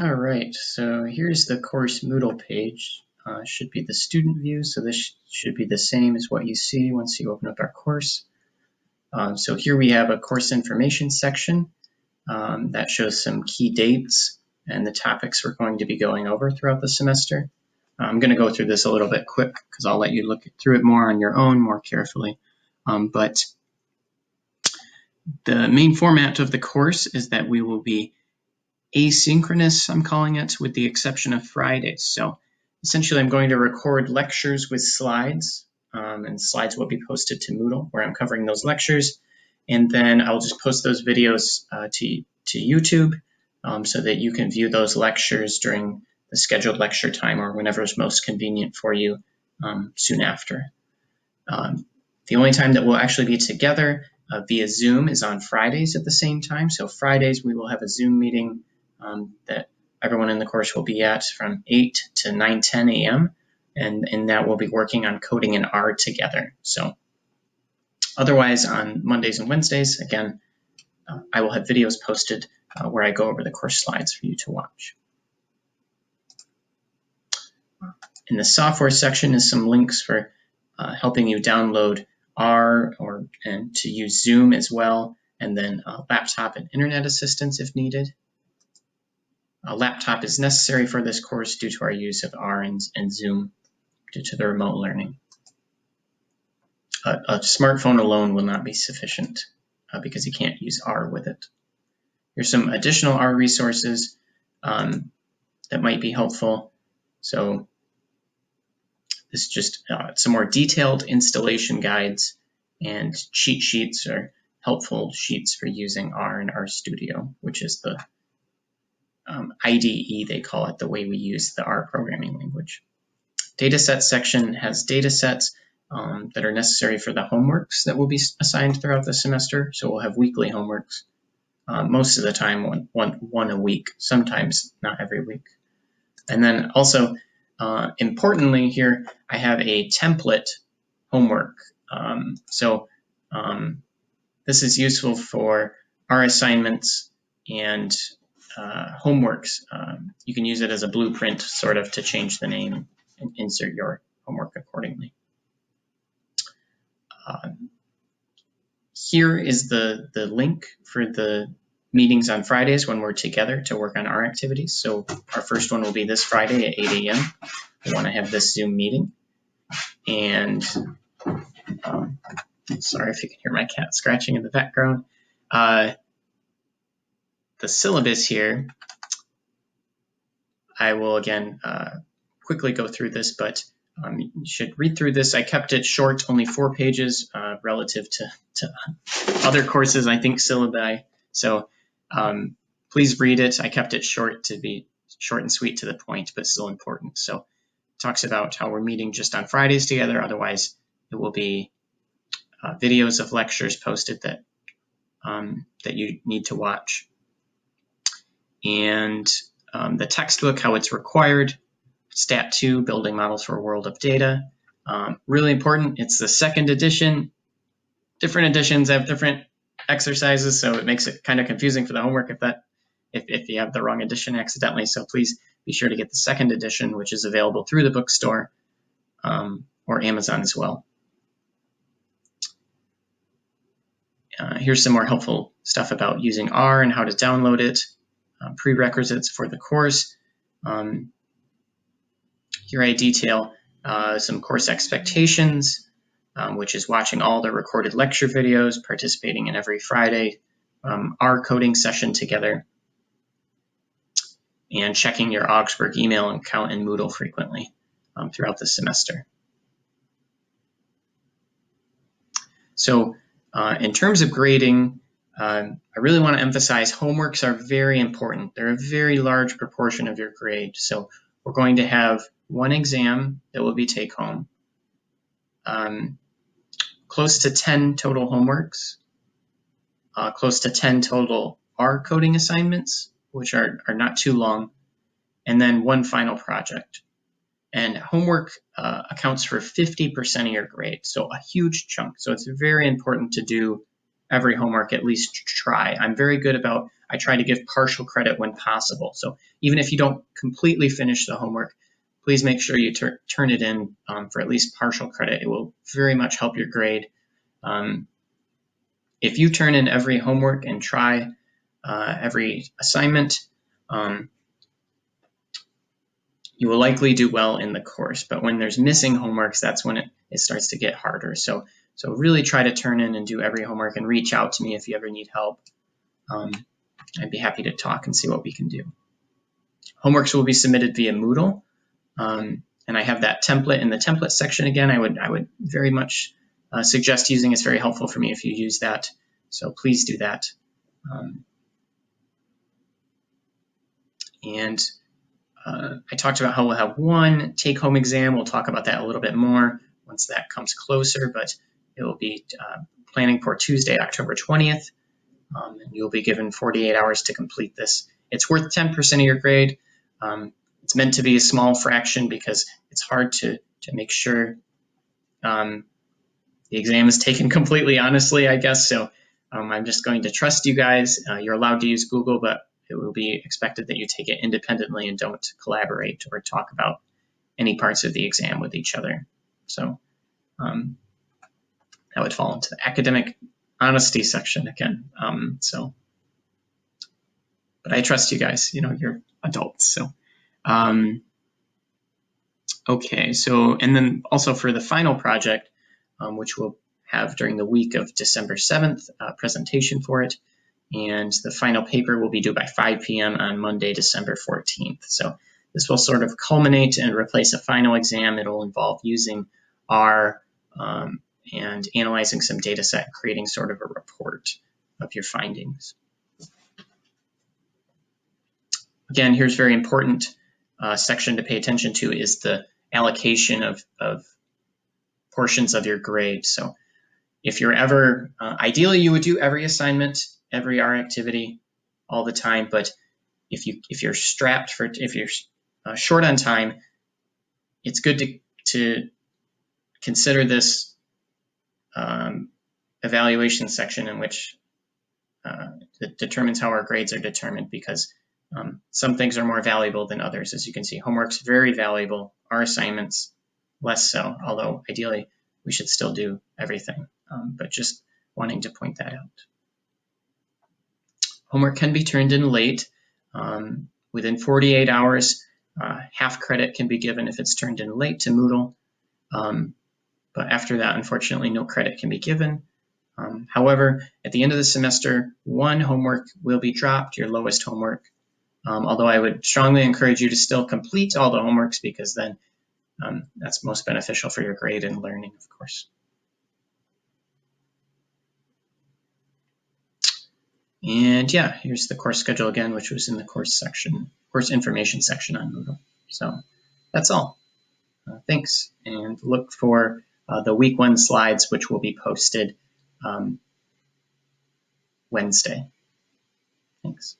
All right, so here's the course Moodle page. Should be the student view, so this should be the same as what you see once you open up our course. So here we have a course information section that shows some key dates and the topics we're going to be going over throughout the semester. I'm going to go through this a little bit quick because I'll let you look through it more on your own, more carefully. But the main format of the course is that we will be asynchronous, I'm calling it, with the exception of Fridays. So essentially, I'm going to record lectures with slides, and slides will be posted to Moodle, where I'm covering those lectures. And then I'll just post those videos to YouTube so that you can view those lectures during the scheduled lecture time or whenever is most convenient for you soon after. The only time that we'll actually be together via Zoom is on Fridays at the same time. So Fridays we will have a Zoom meeting that everyone in the course will be at from 8 to 9:10 a.m. And in that we'll be working on coding in R together. So otherwise on Mondays and Wednesdays, again, I will have videos posted where I go over the course slides for you to watch. In the software section is some links for helping you download R and to use Zoom as well, and then laptop and internet assistance if needed. A laptop is necessary for this course due to our use of R and Zoom due to the remote learning. A smartphone alone will not be sufficient because you can't use R with it. Here's some additional R resources that might be helpful. So this is just some more detailed installation guides and cheat sheets or helpful sheets for using R in RStudio, which is the IDE, they call it, the way we use the R programming language. Dataset section has datasets that are necessary for the homeworks that will be assigned throughout the semester. So we'll have weekly homeworks, most of the time one a week, sometimes not every week. And then also, importantly here, I have a template homework. This is useful for our assignments and homeworks. You can use it as a blueprint sort of to change the name and insert your homework accordingly. Here is the link for the meetings on Fridays when we're together to work on our activities. So our first one will be this Friday at 8 a.m. We want to have this Zoom meeting. And sorry if you can hear my cat scratching in the background. The syllabus here, I will again quickly go through this, but you should read through this. I kept it short, only 4 pages relative to other courses, I think, syllabi. So please read it. I kept it short to be short and sweet to the point, but still important. So it talks about how we're meeting just on Fridays together. Otherwise, it will be videos of lectures posted that you need to watch. And the textbook, how it's required. Stat 2, Building Models for a World of Data. Really important. It's the 2nd edition. Different editions have different exercises, so it makes it kind of confusing for the homework if you have the wrong edition accidentally. So please be sure to get the 2nd edition, which is available through the bookstore or Amazon as well. Here's some more helpful stuff about using R and how to download it. Prerequisites for the course. Here I detail some course expectations, which is watching all the recorded lecture videos, participating in every Friday R coding session together, and checking your Augsburg email account in Moodle frequently throughout the semester. So in terms of grading, I really want to emphasize homeworks are very important. They're a very large proportion of your grade. So we're going to have 1 exam that will be take home, close to 10 total homeworks, close to 10 total R coding assignments, which are not too long, and then 1 final project. And homework accounts for 50% of your grade, so a huge chunk. So it's very important to do every homework, at least try. I'm very good about, I try to give partial credit when possible. So even if you don't completely finish the homework, please make sure you turn it in for at least partial credit. It will very much help your grade. If you turn in every homework and try every assignment, you will likely do well in the course. But when there's missing homeworks, that's when it starts to get harder. So really try to turn in and do every homework, and reach out to me if you ever need help. I'd be happy to talk and see what we can do. Homeworks will be submitted via Moodle. And I have that template in the template section again. I would very much suggest using. It's very helpful for me if you use that. So please do that. I talked about how we'll have one take-home exam. We'll talk about that a little bit more once that comes closer, but it will be planning for Tuesday, October 20th. And you'll be given 48 hours to complete this. It's worth 10% of your grade. It's meant to be a small fraction because it's hard to make sure the exam is taken completely honestly, I guess. So I'm just going to trust you guys. You're allowed to use Google, but it will be expected that you take it independently and don't collaborate or talk about any parts of the exam with each other. So that would fall into the academic honesty section again. But I trust you guys. You're adults. So okay. So, and then also for the final project, which we'll have during the week of December 7th, presentation for it. And the final paper will be due by 5 p.m. on Monday, December 14th. So this will sort of culminate and replace a final exam. It'll involve using R and analyzing some data set, creating sort of a report of your findings. Again, here's very important section to pay attention to is the allocation of portions of your grade. So if you're ever, ideally you would do every assignment, every R activity all the time, but if you're short on time, it's good to consider this evaluation section in which it determines how our grades are determined, because some things are more valuable than others. As you can see, homework's very valuable, our assignments less so, although ideally we should still do everything, but just wanting to point that out. Homework can be turned in late. Within 48 hours, half credit can be given if it's turned in late to Moodle. But after that, unfortunately, no credit can be given. However, at the end of the semester, one homework will be dropped, your lowest homework. Although I would strongly encourage you to still complete all the homeworks, because then that's most beneficial for your grade and learning, of course. And yeah, here's the course schedule again, which was in the course information section on Moodle. So that's all. Thanks, and look for the week 1 slides, which will be posted Wednesday. Thanks.